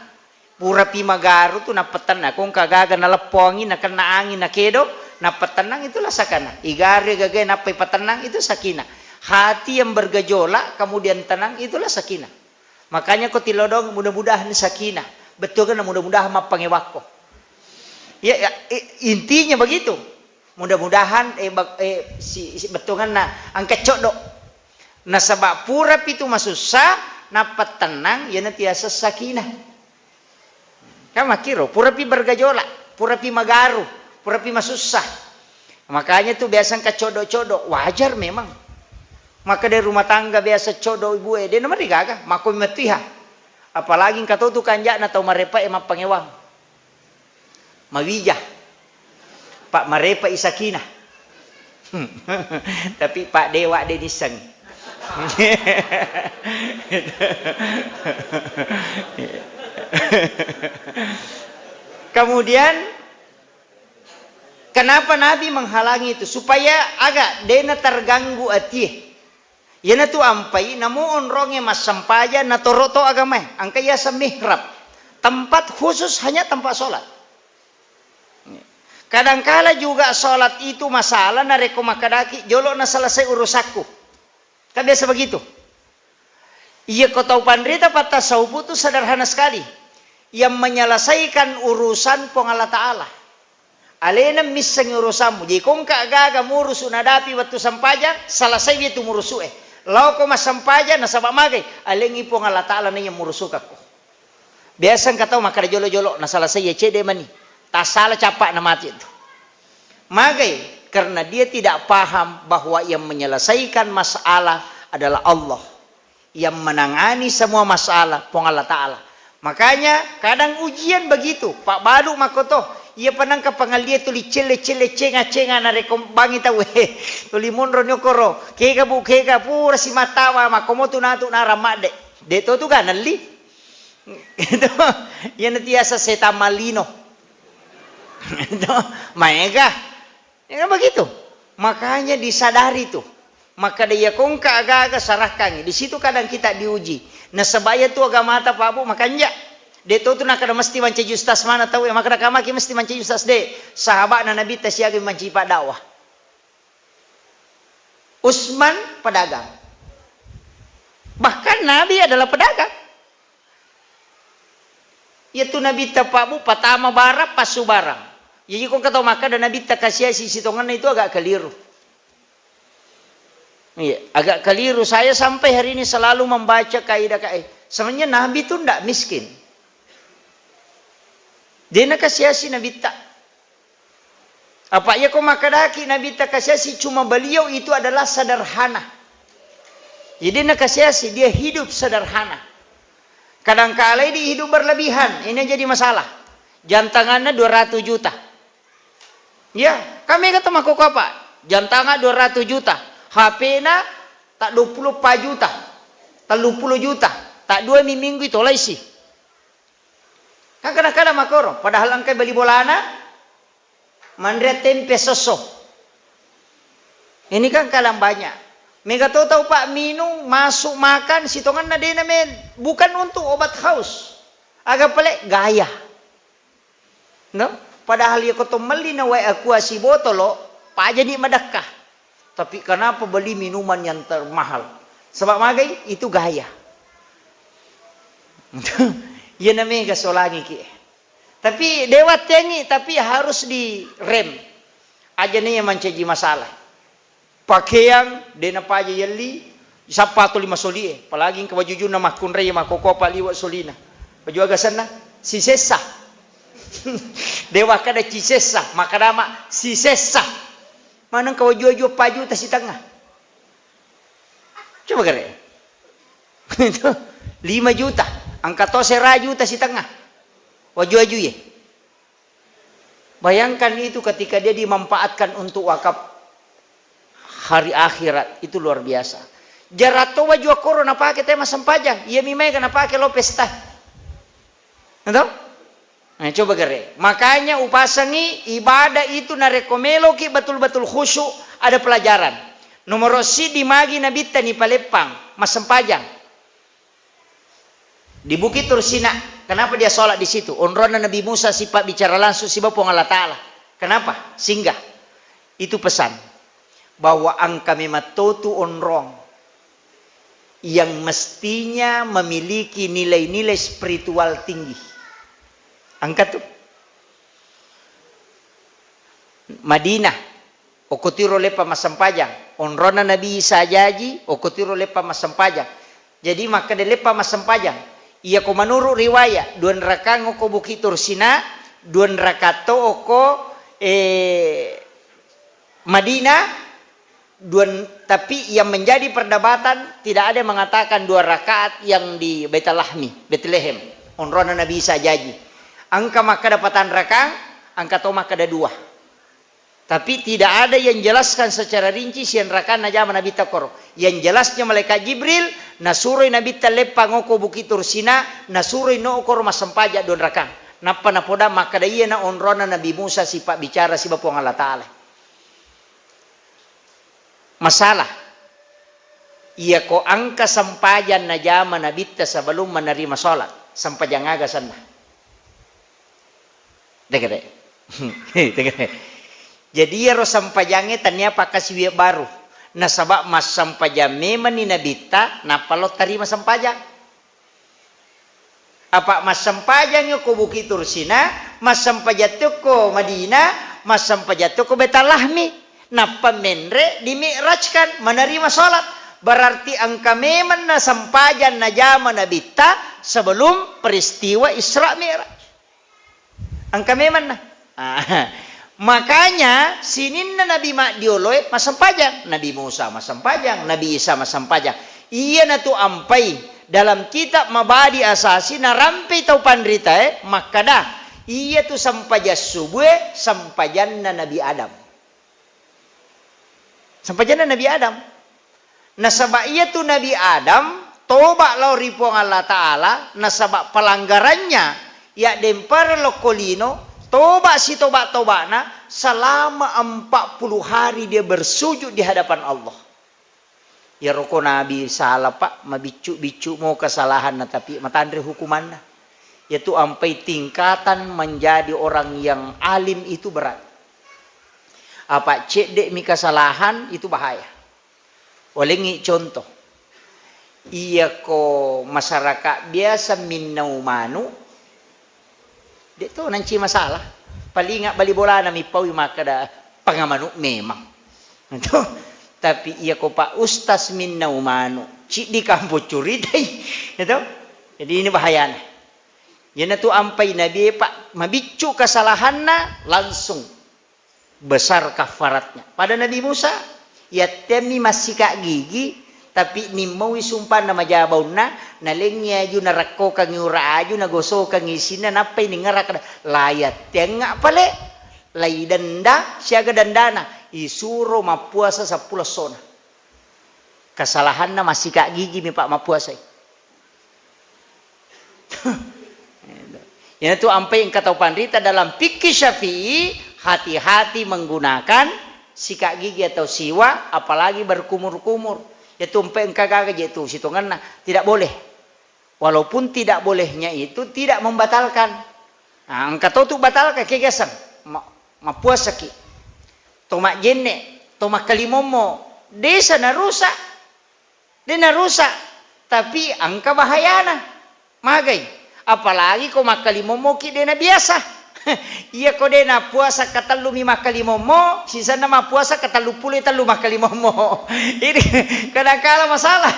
Pura pimagaru tu na petana kung kagaga na lepongin na kena angin na kedo na petenang itulah sakana. Igare gagay na petenang itu sakina. Hati yang bergejolak kemudian tenang itulah sakina. Makanya kau tilodong mudah-mudahan sakina. Betul kan mudah-mudahan mapangewako. Ya, intinya begitu. Mudah-mudahan betul kan na ang kecodok. Na sabab pura pitu masusah na petenang ya natiasa sakinah. Kama kiro pura pi bergejolak, pura pi magaru, pura pi masusah. Makanya tuh biasa kecodok-codok wajar memang. Maka dari rumah tangga biasa codok ibu dia nama digaga, mako metiha. Apalagi kata tu kanjak na tau marepa emang pangewang. Mawijah. Pak marepa isakina. Tapi Pak Dewa denisang. Kemudian kenapa Nabi menghalangi itu supaya agak dena terganggu ati. Yana tu ampai namuon ronge mas sampaja na toroto agama angkaya sa mihrab tempat khusus hanya tempat sholat. Kadangkala juga sholat itu masalah na reko makadaki jolo na selesai urusaku. Kan biasa begitu. Iya kau tahu pandrita patah saubu itu sederhana sekali. Yang menyelesaikan urusan pong Allah Ta'ala. Alena misang urusanmu. Jadi kung kagaga murus unadapi waktu sampaja, selesai dia tu murusu Lau ko masampaja na sabak magay, alengi pong Allah Ta'ala na yung murusuk ako. Biasang kataw makada jolo-jolo na selesai ya cede mani. Tak salah capak na mati itu. Magay, karena dia tidak paham bahwa yang menyelesaikan masalah adalah Allah. Yang menangani semua masalah pong Allah Ta'ala. Makanya kadang ujian begitu. Pak Balu makoto, ia penang kapangalia tuli cele cenga na rekom bangi tahu tuli monro nyokoro kega pura si matawa makomo tu natu na ramade. Deto tu kan li. Itu yang tiasa setamalino. Itu maega. Ya begitu. Makanya disadari tuh. Maka dia kongka agak-agak sarahkan. Di situ kadang kita diuji. Nah sebaya tu agama mata Pak Bu makanya dia tu nak kada mesti manci justas mana tahu ya maka kamaki mesti manci justas de sahabat na Nabi tasiagi manci pak dakwah. Utsman pedagang. Bahkan Nabi adalah pedagang. Yaitu Nabi Pak Bu pertama barang pasu barang. Jadi kau kata maka dan Nabi tak kasih sitongan itu agak keliru. Iya, agak keliru. Saya sampai hari ini selalu membaca kaidah. Sebenarnya Nabi itu tidak miskin. Dia nak kasih Nabi tak. Apa ya kau makadaki Nabi tak kasih cuma beliau itu adalah sederhana. Jadi nak kasih dia hidup sederhana. Kadang-kala dia hidup berlebihan. Ini jadi masalah. Jantangannya 200 juta. Ya, kami kata makuk apa? Jantangan 200 juta. HP-na tak 24 juta. Tak 20 juta. Tak 2 minggu itu lah isi. Kan kadang-kadang makoro. Padahal angkai beli bolana. Mandria tempe soso. Ini kan kalang banyak. Mega tahu Pak minum, masuk makan. Sitongan na din namin. Bukan untuk obat haus. Agak pelik gaya. No? Padahal ya koto mali na way aqua si botolo. Pa jadi madakah. Tapi kenapa beli minuman yang termahal? Sebab magay itu gaya. Yan namanya gasolangi ki. Tapi dewat tengi tapi harus direm. Aja nih yang mencaji masalah. Pakaian dena pa aja yali sapato 5 soli Apalagi ke baju juna makun raya makoko pa liwat solina. Baju agasan na si sesa. Dewa kada si sesa, makadama si sesa. Manang kawajo-jo paju tas di tengah. Coba kare. Itu 5 juta. Angka tose raju tas di tengah. Waju-waju ya. Bayangkan itu ketika dia dimanfaatkan untuk wakaf hari akhirat, itu luar biasa. Jarato waju corona pakai tema sampajang, ia mimai kana pakai lo pesta. Entah? Nah, coba gere. Makanya upasangi ibadah itu narekomelo ki betul-betul khusyuk, ada pelajaran. Nomor si di magi nabi tani palepang, masempajang. Di Bukit Tursina, kenapa dia sholat di situ? Onrona Nabi Musa sifat bicara langsung si Bapa Allah Ta'ala. Kenapa? Singgah. Itu pesan bahwa angka mematotu onrong yang mestinya memiliki nilai-nilai spiritual tinggi. Angka tuh Madinah okotiro lepa masampajang, onrona Nabi Isa jaji okotiro lepa masampajang. Jadi maka de lepa masampajang. Ia ko menurut riwayat duan raka ngoko Bukit Tursina, duan rakato oko Madinah, tapi yang menjadi perdebatan tidak ada yang mengatakan 2 rakaat yang di Bethlehem. Onrona Nabi Isa jaji. Angka maka dapatan raka, angka to maka ada 2. Tapi tidak ada yang jelaskan secara rinci sian raka najama Nabi takor. Yang jelasnya malaikat Jibril nasuroi Nabi talepa ngoko Bukit Tursina, nasuroi no okor masampaja don raka. Napa napoda maka da iya na onrona Nabi Musa sifat bicara si Bapa Allah Ta'ala. Masalah iya ko angka sampajan najama Nabi ta sebelum menerima salat sampajan aga sana. Dek. Jadi ya sampajangnya tanya apa kasih baru. Nasabak mas sampajang memang ni nabita napalo terima sampajang. Apa mas sampajang yo ko Bukit Tursina, mas sampajang tu ko Madinah, mas sampajang tu ko Betalahmi. Napa menre dimi'rajkan menerima salat. Berarti angka memang na sampajang na jama nabita sebelum peristiwa Isra Mi'raj. Angka memang na. Makanya sinin na Nabi dioloy masampajang, Nabi Musa masampajang, Nabi Isa masampajang. Iya na tu ampai dalam kitab mabadi asasi na rampi tau pandrita maka dah iya tu sampaja subuh sampajan na Nabi Adam. Sampajan na Nabi Adam. Nasaba iya tu Nabi Adam toba lau ripuang Allah Ta'ala nasaba pelanggarannya ya dempar lokolino. Toba si toba-tobana selama 40 hari dia bersujud di hadapan Allah. Ya roko Nabi salah pak, mabicu-bicu mau kesalahan na tapi matandre hukuman na. Yaitu sampai tingkatan menjadi orang yang alim itu berat. Apa cek dek mi kesalahan itu bahaya. Walengi contoh. Iya ko masyarakat biasa minau manu. Dia tu nanti masalah. Paling ingat bali bola na mipaw yung makada pangamanu memang. Itu. Tapi iya ko pa ustas min na umano. Cik di kampo curi day. Itu. Jadi ini bahaya na. Yan na tu ampay Nabi pak mabicu kesalahan na langsung besar kafaratnya. Pada Nabi Musa ya temi masih kak gigi tapi nimau sumpah nama jabaw na nalengnya aju narako kang yura aju nagoso kang isina napay ni ngarak layat tengak pale lay danda siaga dandana isuro mapuasa sa pulasona kesalahan na masih kak gigi mi pak mapuasa. Yan itu ampai yang kata pandita dalam fikih Syafi'i hati-hati menggunakan sikat gigi atau siwa apalagi berkumur-kumur. Ya tumpai engkagaga itu situngan nah, tidak boleh. Walaupun tidak bolehnya itu tidak membatalkan. Nah, engkau tahu tu batalkan kegesan. Mapuasa ki. Tomak jenne, tomak kalimomo. Desa na rusak. Dia na rusak. Tapi angka bahayana. Magay. Apalagi kau makalimomo ki dia na biasa. Iya ko de na puasa katalu mi makalimomo, sisa na mapuasa katalu puluh talu makalimomo. Ini kadang-kala masalah.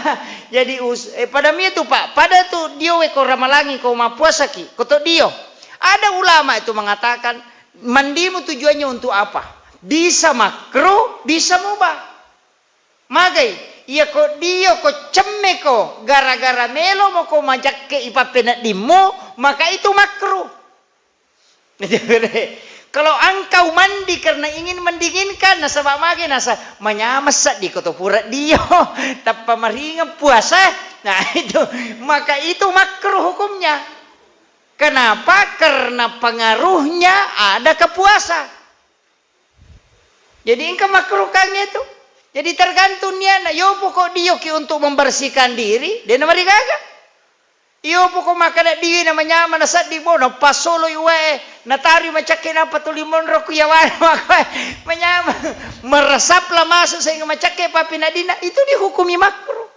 Jadi pada mi itu Pak, pada tu dio ko ramalangi ko mapuasa ki, koto dio. Ada ulama itu mengatakan mandimu tujuannya untuk apa? Bisa makruh, bisa mubah. Magai iya ko dio ko cemme ko gara-gara melo mo ko majakke ipapenat dimo, maka itu makruh. Kalau engkau mandi karena ingin mendinginkan, nasa bamagi nasa manyamasak di koto pura dio, tanpa maringan puasa, nah itu maka itu makruh hukumnya. Kenapa? Karena pengaruhnya ada ke puasa. Jadi engkau makruhkan itu. Jadi tergantung niat. Yo pokok dio ki untuk membersihkan diri, dia nama gaga. Iyo poko makana di namanya mana sad di bono pasolo iwe natari macakin apa tulimon roku yawan menyama meresaplah masuk sehingga macake papi nadina itu dihukumi makruh.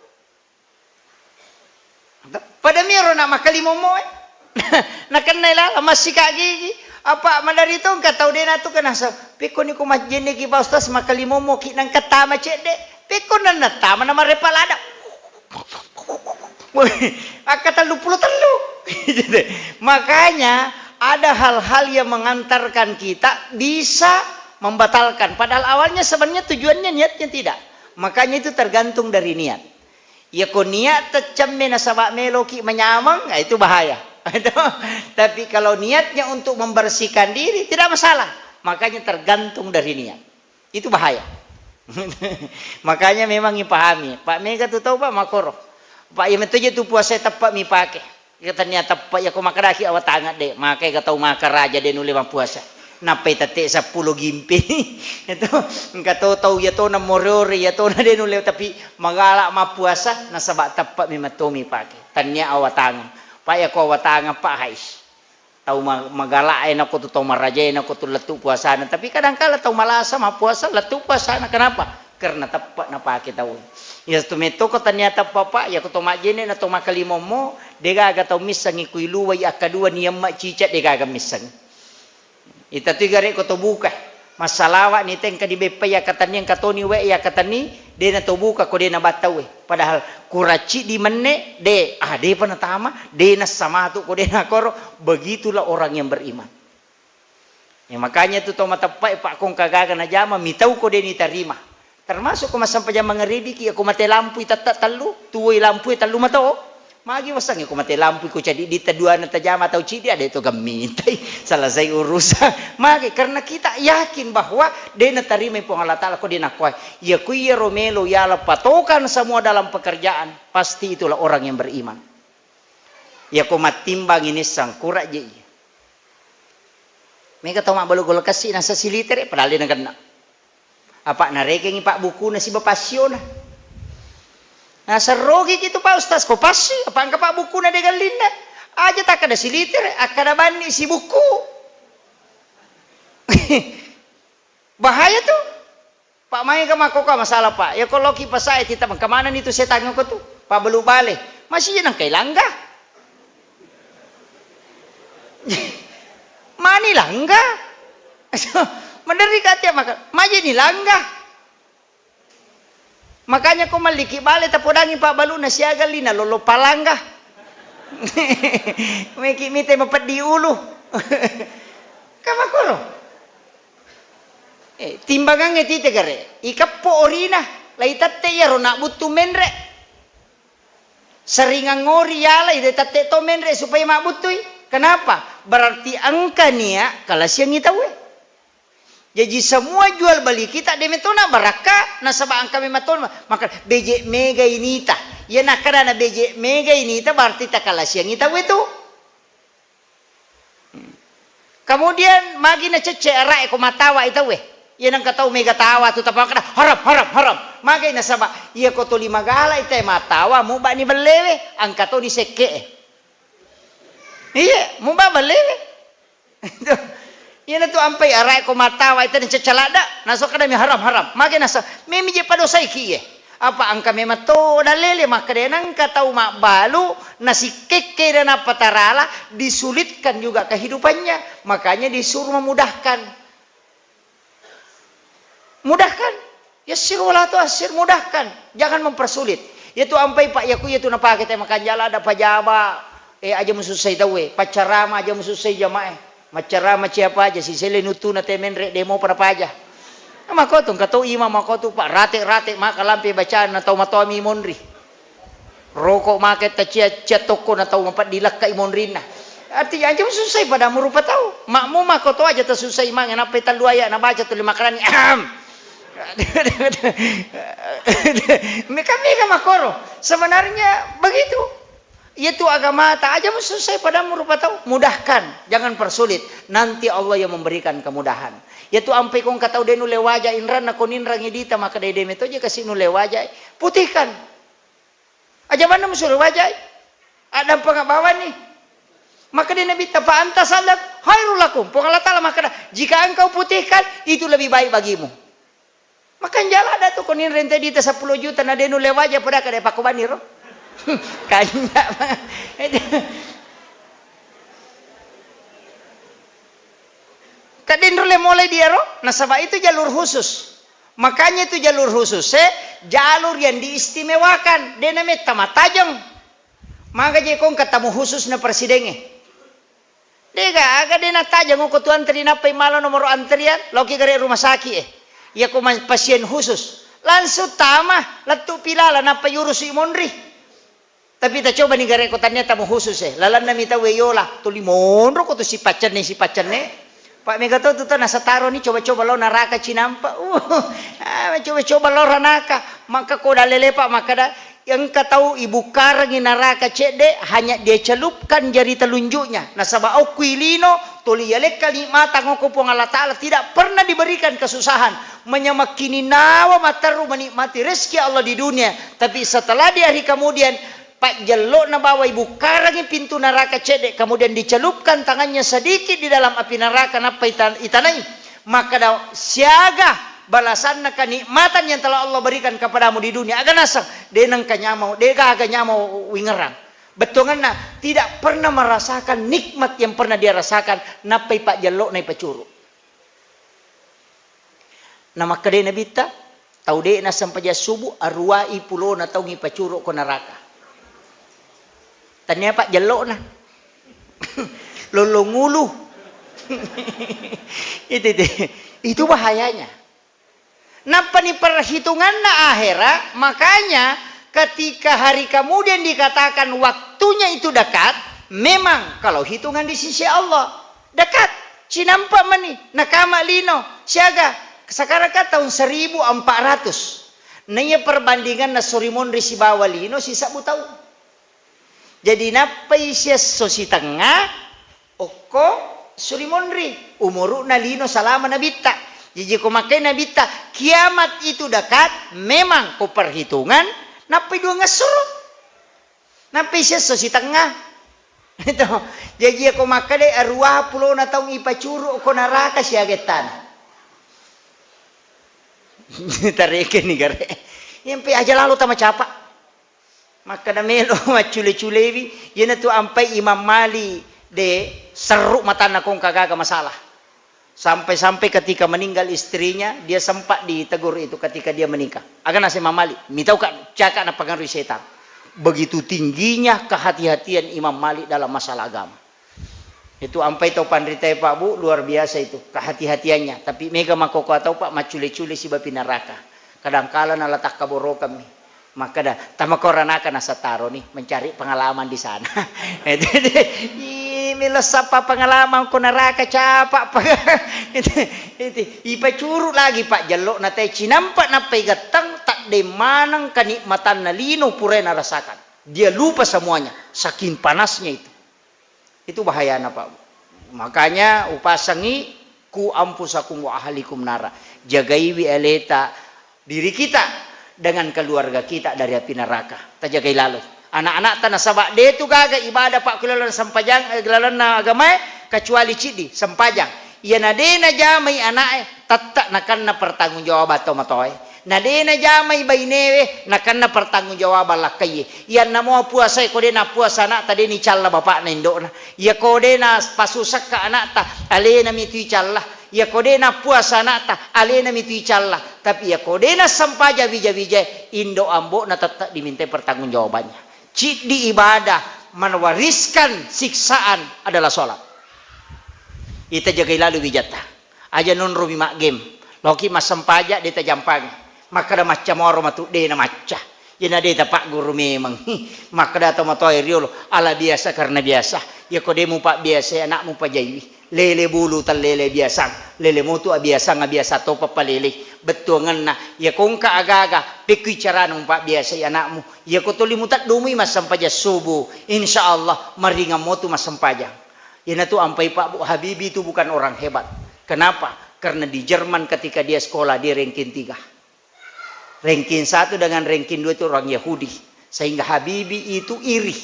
Pada miro nak makalimomo nak kenela masih gigi apa mandari itu engkau tahu dia tu kena sa piko ni ko majene ki ba ustaz makalimomo ki nang katama cede piko nan natama nama repalada. Kata lu puluh telu. Makanya ada hal-hal yang mengantarkan kita bisa membatalkan. Padahal awalnya sebenarnya tujuannya niatnya tidak. Makanya itu tergantung dari niat. Ya kok niat tecemme nasabak meloki menyamang, nah itu bahaya. Tapi kalau niatnya untuk membersihkan diri tidak masalah. Makanya tergantung dari niat. Itu bahaya. Makanya memang dipahami. Pak Mega tuh tahu Pak Makoro. Pak yang itu je tu puasa tepat mi pakai. Katanya tepat ya ko makadaki awat tangan deh. Makai kata makar raja deh nuli puasa. Napai tate 10 gimpi. Itu engkau tahu ya to na morori ya to na deh nuli tapi magalak ma puasa na sabak tepat mi matomi pakai. Tanya awat tangan. Pak ya ko awat tangan Pak Hais. Tahu magalak enak ko tu tahu maraja enak ko tu letu puasa na. Tapi kadang kala tahu malasa ma puasa letu puasa na. Kenapa? Karena tepat na pakai tahu. Ya tumeto ko ternyata papa ya ko tomak jene na tomak kalimo mo dega aga tau misang ikuiluwa ya kadua niyam mak cicat dega aga misang. Ita tu gare ko to buka. Masalawa ni teng kadi bepa ya katani yang katoni we ya katani de na to buka ko de na batawe. Padahal kuraci di menne de de panatama de na sama tu ko de na koro begitulah orang yang beriman. Ya makanya tu to matapai pak kong kagaga na jama mitau ko de ni tarima. Termasuk kau sampai jam mengeribi ki aku mati lampu tak telu tuai lampu telu mata magi wasang aku mati lampu ku jadi di tedua na tajam atau cidi ada itu gamintai selesai urusan magi karena kita yakin bahwa dia na tarima pun Allah Taala ko dia nak kuai ya ku ya romelo ya la patokan semua dalam pekerjaan pasti itulah orang yang beriman ya ku matimbang ini sang kurak je mereka tahu mak balu gol kasih nasa siliter padahal dia nak kena apa nareking pak buku na si bapasyo na. Nah serogi gitu pak ustaz ko pasi apa angka pak buku na degal linda. Aja tak ada si liter akada bani si buku. Bahaya tuh. Pak mai ka makoka masalah pak. Ya kalau ki pasai kita kemana itu setan ko tuh. Pak belu bale. Masih nang kay langga. Mani langga. Menderi katanya maka maji ni langga. Makanya kau maliki balik tapodangi pak balu na siaga lina lolo palangga. Meki mite mapat di ulu. Kamakolo. Timbangan ngetite kare. Ikapo orina. Lai tatte ya rona butu menre. Seringan ngori yala ide tatte to menre supaya mak butui. Kenapa? Berarti angka nia kalau siang itawe. Jadi semua jual beli kita demetona baraka nasaba angka mematon maka BJ Mega ini ta ya nakara na BJ Mega ini ta berarti takala siang itu kemudian magi na cece arai ko matawa itu we ya nang katau mega tawa tu tapakana haram magi nasaba ya ko to lima gala itu matawa mu ba ni belewe angka to ni seke iya mu ba belewe Yan tu ampai arai ko matawa ita ni cecalada nasok kada mi haram magi nasa memi je padosa iki apa angka memato dalele maka denang katau mak balu nasi keke dan apa tarala disulitkan juga kehidupannya makanya disuruh mudahkan yassir wala tu'assir mudahkan jangan mempersulit itu ampai pak yaku itu napa kita makan jala ada pajaba aja mususai tawe pacarama aja mususai jamaah macara macam apa aja si selenutu na temen re demo pada aja Mako tu katau imam mako tu pak rate maka lampi bacaan atau matomi monri. Rokok maket cia toko atau mampat dilakkai monrina. Artinya aja susah pada merupa tahu. Makmu mako tu aja tersusah imang yang apa talu ayat nak baca tu lima kerani. Mereka makoro. Sebenarnya begitu. Itu agama tak aja susah pada merupa tahu. Mudahkan, jangan persulit. Nanti Allah yang memberikan kemudahan. Yaitu ampai kong katau denu lewaja inran na koninra ngidita maka dede meto aja kasih nu lewaja putihkan. Aja mana musuh lewaja? Ada pengabawan nih. Maka dia Nabi fa anta salat khairul lakum. Pokoknya Allah maka jika engkau putihkan itu lebih baik bagimu. Maka jala ada tu konin rente di 10 juta na denu lewaja pada kada pakobani ro. Kanya. Kadin rule mulai dia roh, nasabah itu jalur khusus. Makanya itu jalur khusus, jalur yang diistimewakan. Dia namanya tamatajang. Maka jekong ketemu khusus na presidennya. Dia agak dia natajang ko tu antri na pay malo nomor antrian, loki gare rumah sakit Ya ko pasien khusus. Langsung tama, latu pilala na payurus imonri. Tapi kita coba nih gare ko tanya tamu khusus Lalan na mita weyola, tulimonro ko tu si pacan ne. Pak Mega tuh nasa taro nih coba-coba lo naraka cinampa. Coba-coba lo ranaka. Maka kau dah lelepak maka dah yang kau tahu ibu karang naraka cede hanya dia celupkan jari telunjuknya. Nasaba au kuilino tuli yalek kalimata ngoko pong Allah Ta'ala tidak pernah diberikan kesusahan. Menyamakini nawa mataru menikmati rezeki Allah di dunia. Tapi setelah di hari kemudian Pak jelok na bawa ibu karangi pintu neraka cedek kemudian dicelupkan tangannya sedikit di dalam api neraka napa itanai maka dah siaga balasan na kenikmatan yang telah Allah berikan kepadamu di dunia agak nasang denang kanyamau dega agak nyamau wingerang betongan na tidak pernah merasakan nikmat yang pernah dia rasakan napa pak jelok na ipacuru nama kedai nabita tau de na sampai subuh arwai pulo na tau ngipacuru ko neraka tanya Pak jelok nah. Lolongulu. itu bahayanya. Napa nih perhitungan na akhirat, makanya ketika hari kemudian dikatakan waktunya itu dekat, memang kalau hitungan di sisi Allah dekat. Cinampak mani, nakama lino, siaga. Sekarang kan tahun 1400. Nanya perbandingan na sorimon risibawa lino sisa tahu. Jadi napai siya sosi tengah oko sulimonri umuru nalino salama nabita. Jadi ko makai nabita kiamat itu dekat memang ko perhitungan napai dua ngasurut. Napai siya sosi tengah. Itu. Jadi ko makai de arwah pulo na taong ipacuru ko naraka siya getan. Tarekin ni gare. Yang pe aja lalu tama capa. Maka namelo macule-culewi yana tu ampai Imam Mali de seruk mata na kong kagaga masalah sampai ketika meninggal istrinya dia sempat ditegur itu ketika dia menikah akan nasi Imam Mali mitau kan cakap na pengaruh setan begitu tingginya kehati-hatian Imam Mali dalam masalah agama itu ampai tau pandritai Pak Bu luar biasa itu kehati-hatiannya tapi mega makoko atau Pak macule-cule si bapi neraka kadangkala na letak kaboro kami maka dah tamakoran akan asa taro nih mencari pengalaman di sana. Milas apa pengalaman ko neraka capak itu ipacuru lagi Pak jelok na teh cinampak na pegatang tak de manang kenikmatan na lino pure na rasakan. Dia lupa semuanya saking panasnya itu. Itu bahaya na Pak. Makanya upasangi ku ampusakum wa ahlikum nara. Jagai wi eleta diri kita dengan keluarga kita dari api neraka. Tajagai lalu. Anak-anak tanah sabak dia tu gaga ibadah Pak kulalan sampajang gelalan agama kecuali cidi sampajang. Ia nadena jamai anak tatak nakan na pertanggungjawab atau matoy. Nadena jamai bainewe nakan na pertanggungjawab lakai. Ia namo puasa ko de na puasa anak tadi ni calla bapak na indok na. Ia ko de na pasusak ka anak ta ale na mitu calla. Ya kodena puasa nata alena mitu icalla tapi ya kodena sampaja bija-bija indo ambo na tetap diminta pertanggungjawabannya cidi ibadah mewariskan siksaan adalah sholat ita jagai lalu wijata aja non robi mak game Loki mas sempajak dia tajampang. Maka ada macam orang matu dia na macah. Yana dia pak guru memang. Maka dah tahu matu air yolo. Ala biasa karena biasa. Ya kau demu pak biasa anakmu pak jaiwi. Lele bulu tal lele biasa. Lele mutu biasa ngabiasa to papa lele. Betul ngena. Ya kau ka aga-aga. Pikui cara nung pak biasa ya anakmu. Ya kau tuli mutat dumi mas sempajak subuh. Insyaallah maringam motu mas sempajak. Yana tu ampai Pak Bu Habibie itu bukan orang hebat. Kenapa? Karena di Jerman ketika dia sekolah dia ranking 3. Ranking 1 dengan ranking 2 itu orang Yahudi. Sehingga Habibie itu iri.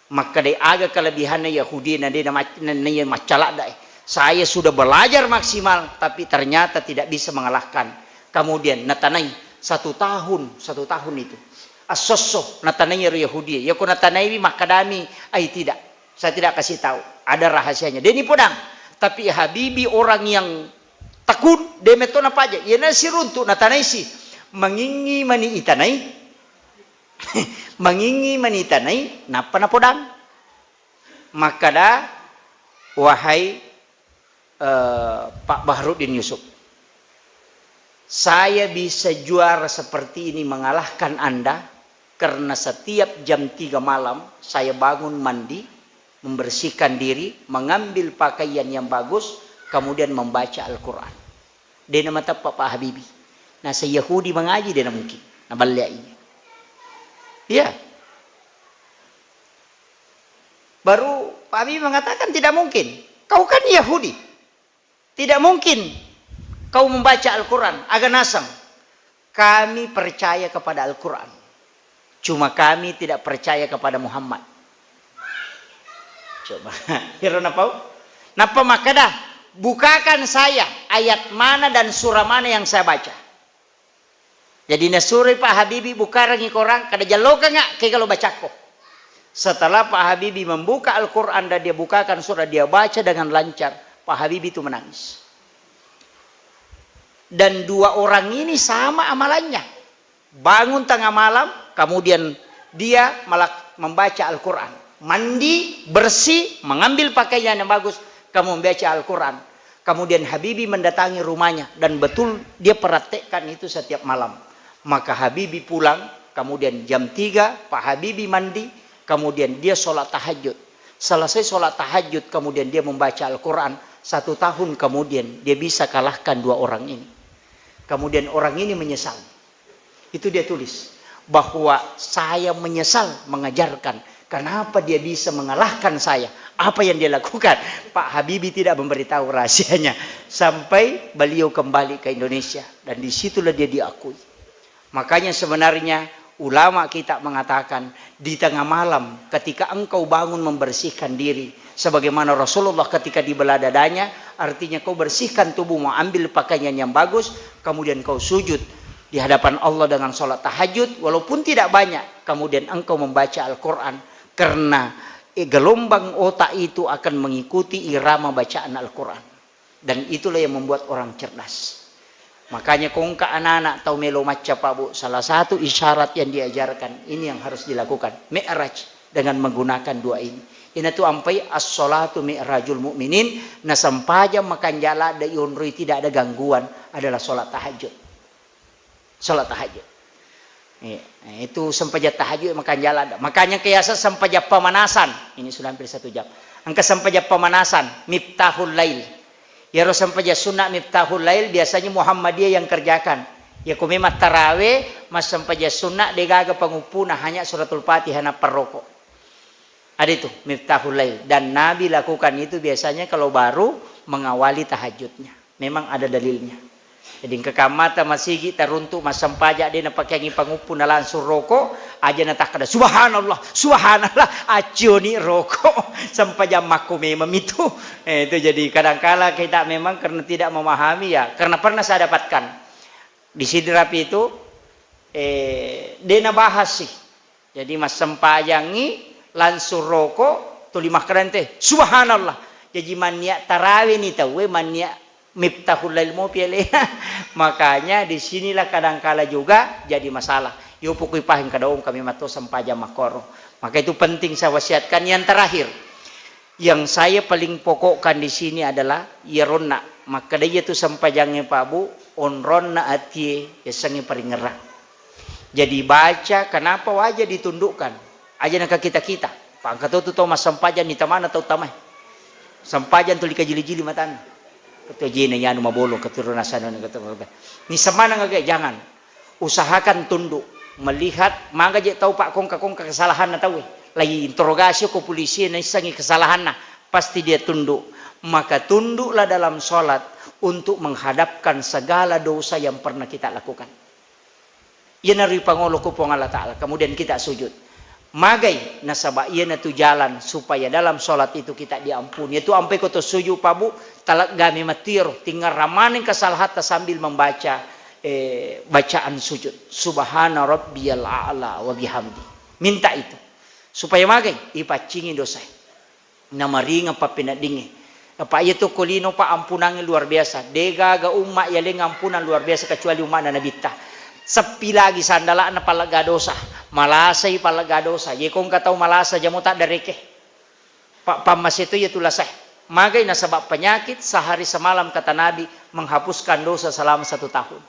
Maka dia agak kelebihannya Yahudi dan dia namanya macalak dah. Saya sudah belajar maksimal tapi ternyata tidak bisa mengalahkan. Kemudian Natanai 1 tahun itu. Asosso Natanai Yahudi. Ya ko Natanai makadami ay tidak. Saya tidak kasih tahu. Ada rahasianya. Dia ni podang. Tapi Habibie orang yang takut. Dia meto apa aja. Ya nasi runtuk. Natanai si. Mengingi mani itanai. Mengingi mani itanai. Napa na podang. Maka dah. Wahai Pak Bahrudin Yusuf. Saya bisa juara seperti ini mengalahkan Anda. Karena setiap jam 3 malam. Saya bangun mandi. Membersihkan diri, mengambil pakaian yang bagus, kemudian membaca Al-Quran. Dia nama Pak Habibie. Nah, se-Yahudi mengaji dia mungkin. Nah, balik ini. Ya. Baru Pak Habibie mengatakan tidak mungkin. Kau kan Yahudi. Tidak mungkin kau membaca Al-Quran. Agak nasang. Kami percaya kepada Al-Quran. Cuma kami tidak percaya kepada Muhammad. Coba, hero napau? Napa maka dah? Bukakan saya ayat mana dan surah mana yang saya baca. Jadi nasuri Pak Habibie buka rangi korang kada jaloka ngak kayak kalau baca kok. Setelah Pak Habibie membuka Al-Quran dan dia bukakan surah dia baca dengan lancar, Pak Habibie itu menangis. Dan 2 orang ini sama amalannya. Bangun tengah malam, kemudian dia malah membaca Al-Quran. Mandi, bersih, mengambil pakaian yang bagus, kamu membaca Al-Quran. Kemudian Habibie mendatangi rumahnya dan betul dia praktekkan itu setiap malam. Maka Habibie pulang, kemudian jam 3 Pak Habibie mandi, kemudian dia sholat tahajud. Selesai sholat tahajud, kemudian dia membaca Al-Quran. 1 tahun kemudian dia bisa kalahkan 2 orang ini. Kemudian orang ini menyesal. Itu dia tulis bahwa saya menyesal mengajarkan. Kenapa dia bisa mengalahkan saya? Apa yang dia lakukan? Pak Habibie tidak memberitahu rahasianya. Sampai beliau kembali ke Indonesia. Dan disitulah dia diakui. Makanya sebenarnya ulama kita mengatakan. Di tengah malam ketika engkau bangun membersihkan diri. Sebagaimana Rasulullah ketika dibelah dadanya. Artinya kau bersihkan tubuhmu. Ambil pakaian yang bagus. Kemudian kau sujud. Di hadapan Allah dengan sholat tahajud. Walaupun tidak banyak. Kemudian engkau membaca Al-Quran. Karena gelombang otak itu akan mengikuti irama bacaan Al-Quran. Dan itulah yang membuat orang cerdas. Makanya kongka anak-anak tahu melo maca Pak Bu. Salah satu isyarat yang diajarkan. Ini yang harus dilakukan. Mi'raj. Dengan menggunakan 2 ini. Ini tu ampai as-salatu mi'rajul mu'minin. Nah sampaja makan jala da yunrui tidak ada gangguan. Adalah sholat tahajud. Sholat tahajud. Nah, itu sempajat tahajud makan jalan. Makanya kiasa sempajat pemanasan. Ini sudah hampir 1 jam. Angka sempajat pemanasan. Miftahul lail. Ya harus sempajat sunnah miftahul lail. Biasanya Muhammadiyah yang kerjakan. Ya kumimat tarawih. Mas sempajat sunnah. Degaga pengupuna. Hanya suratul fatihah na perrokok. Ada itu. Miftahul lail. Dan Nabi lakukan itu biasanya kalau baru mengawali tahajudnya. Memang ada dalilnya. Jadi kekamata masih kita runtuk masam pajak dia nak pakai pangupu na langsung rokok aja nak kada subhanallah subhanallah acuni rokok sampai jam maku memang itu. Itu jadi kadang-kala kita memang karena tidak memahami ya karena pernah saya dapatkan di Sidrapi itu dia nak bahas sih. Jadi masam pajangi langsung rokok tuli makaran teh subhanallah. Jadi mania tarawih ni tahu mania miftahul lail mau pilih. Makanya di sinilah kadang-kala juga jadi masalah. Yo pukui pahin kadaung kami mato sampaja makoro. Maka itu penting saya wasiatkan yang terakhir. Yang saya paling pokokkan di sini adalah yeronna. Maka dia itu sampajangnya Pak Bu onron na atie yasangi paringerang. Jadi baca kenapa wajah ditundukkan? Aja nak kita. Pak angkat tu Thomas sampajan ni tamana tau tamai. Sampajan tu likajili-jili matan. Ketua jina yanu mabolong keturunan sana ni kata. Ni semana ngagay jangan. Usahakan tunduk, melihat mangga je tahu Pak kongka kesalahan na tahu. Lagi interogasi ko polisi na isangi kesalahan na pasti dia tunduk. Maka tunduklah dalam solat untuk menghadapkan segala dosa yang pernah kita lakukan. Ia nari pangolo ko po Allah Ta'ala. Kemudian kita sujud. Magai nasaba ia na tu jalan supaya dalam solat itu kita diampuni. Itu ampai ko to sujud pabu talak gami matir tinggal ramaning kesalahan sambil membaca bacaan sujud. Subhana rabbiyal a'la wa bihamdi. Minta itu. Supaya magai ipacingi dosa. Namaringa pa pinadingi. Apa itu kolino pa ampunangi luar biasa. Dega ga umma yaling ampunan luar biasa kecuali umma na nabita. Sepi lagi sandala na palaga dosa. Malasay palaga dosa. Ye kung kataw malasa jamo ta dareke. Pamas itu ya tulasay. Magay na sabab penyakit sehari semalam kata Nabi menghapuskan dosa selama 1 tahun.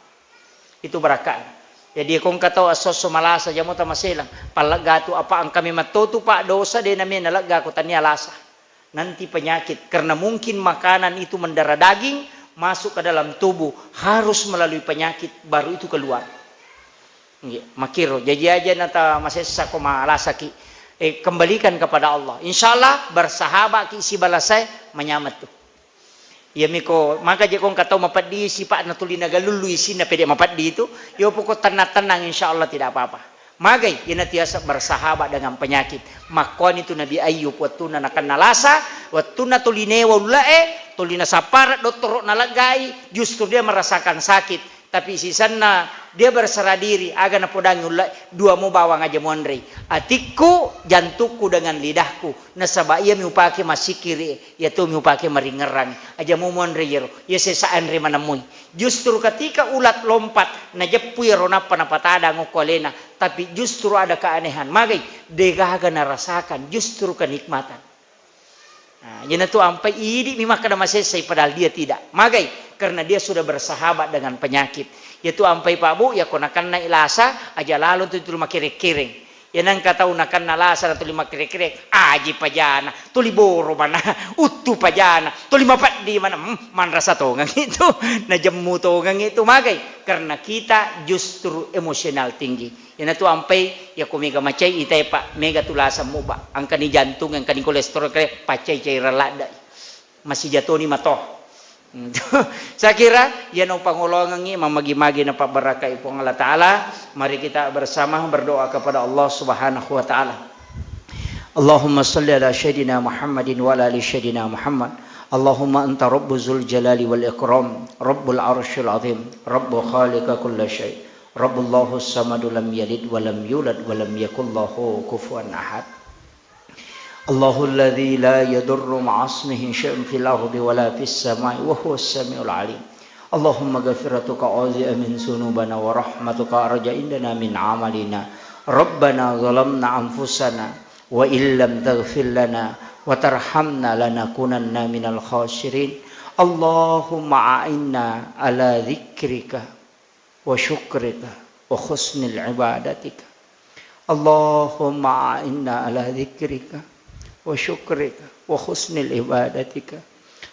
Itu berakaan. Jadi kung kataw asoso malasa jamo ta masilang. Palaga tu apa ang kami matutu pa dosa de namin nalaga ko tanya lasa. Nanti penyakit karena mungkin makanan itu mendarah daging masuk ke dalam tubuh harus melalui penyakit baru itu keluar. Makiro jadi aja nata masesa ko malasaki kembalikan kepada Allah. Insyaallah bersahabat ki si balasay manyamat tu. Ya miko maka je kong kataw mapadi si Pak natuli nagalulu isi na pede mapadi itu yo pokok tenang insyaallah tidak apa-apa. Magay inatiasa bersahabat dengan penyakit. Makon itu Nabi Ayub waktu nakan nalasa waktu natulinewa ulae tulina saparat doktor nalagay justru dia merasakan sakit. Tapi sisana dia berserah diri aga na podang ulai dua mo bawang aja monre atikku jantukku dengan lidahku nasaba ia miupake masikiri ya tu miupake maringerang aja mo monre yero ya sesaan re manamui justru ketika ulat lompat na jepui rona panapatada ngokolena tapi justru ada keanehan magay degaga na rasakan justru kenikmatan. Nah, jadi itu sampai ini memang kada masesai padahal dia tidak. Magai karena dia sudah bersahabat dengan penyakit. Yaitu sampai Pak Bu ya konakan na ilasa aja lalu tu lima kiri-kiring. Ya nang kata unakan na lasa tu lima kiri-kiring. Aji pajana, tu liboro mana, utu pajana, tu lima pat di mana man rasa tongang itu. Na jemu tongang itu magai karena kita justru emosional tinggi. Yan ito ampay ya kumiga macay itay pa mega tulasa mo ba ang kani jantung ang kani kolesterol kaya pacay chay ralada masih jatuh ni mato. Saya kira yan ang pangulongan ni mamagi-magi na pabaraka ipong Allah Ta'ala. Mari kita bersama berdoa kepada Allah Subhanahu wa Ta'ala. Allahumma salli ala syedina Muhammadin wa ala ali syedina Muhammad. Allahumma anta rabbu zul jalali wal ikram rabbul arsyil azim rabbu khaliqa kulla syai' Rabbullahu samadu lam yalid wa lam yulad wa lam yakul lahu kufuwan ahad. Allahu alladhi la yadurru ma'asmihi syai'un fil ardi wa la fis samai wa huwas samiul alim. Allahumma ghafiratuka azi'a min sunubana wa rahmatuka arja indana min amalina. Rabbana zalamna anfusana wa illam taghfir lana wa tarhamna lanakunanna minal khasirin. Allahumma a'inna ala dzikrika wa syukrika wa husnil ibadatika. Allahumma inna ala dzikrika wa syukrika wa husnil ibadatika.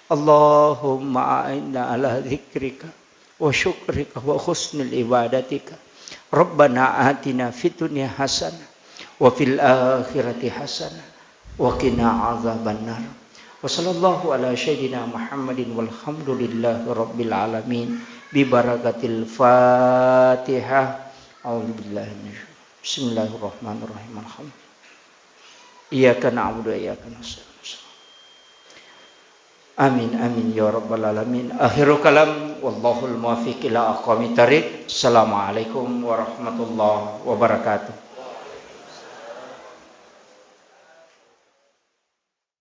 Allahumma inna ala dzikrika wa syukrika wa husnil ibadatika. Rabbana atina fid dunya hasanah wa fil akhirati hasanah wa qina adzabannar. Wa sallallahu ala sayyidina Muhammadin walhamdulillahi rabbil alamin. Bibarakatil Fatihah. A'udzubillahi minasyaitonir rajim. Bismillahirrahmanirrahim. Alhamdulillah. Iyyaka na'budu wa iyyaka nasta'in. Amin amin ya rabbal alamin. Akhirul kalam wallahul muwaffiq ila aqwamit thariq. Assalamualaikum warahmatullahi wabarakatuh.